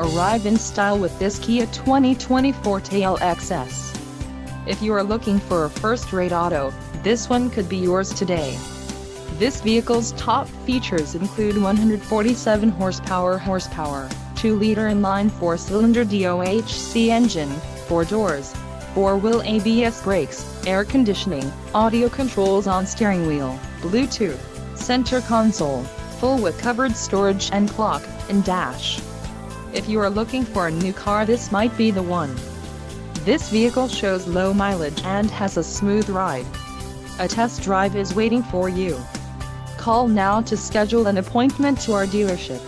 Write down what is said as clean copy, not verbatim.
Arrive in style with this Kia 2020 Forte LXS. If you are looking for a first-rate auto, this one could be yours today. This vehicle's top features include 147 horsepower, 2-liter inline 4-cylinder DOHC engine, 4 doors, 4-wheel ABS brakes, air conditioning, audio controls on steering wheel, Bluetooth, center console, full with covered storage and clock and dash. If you are looking for a new car, this might be the one. This vehicle shows low mileage and has a smooth ride. A test drive is waiting for you. Call now to schedule an appointment to our dealership.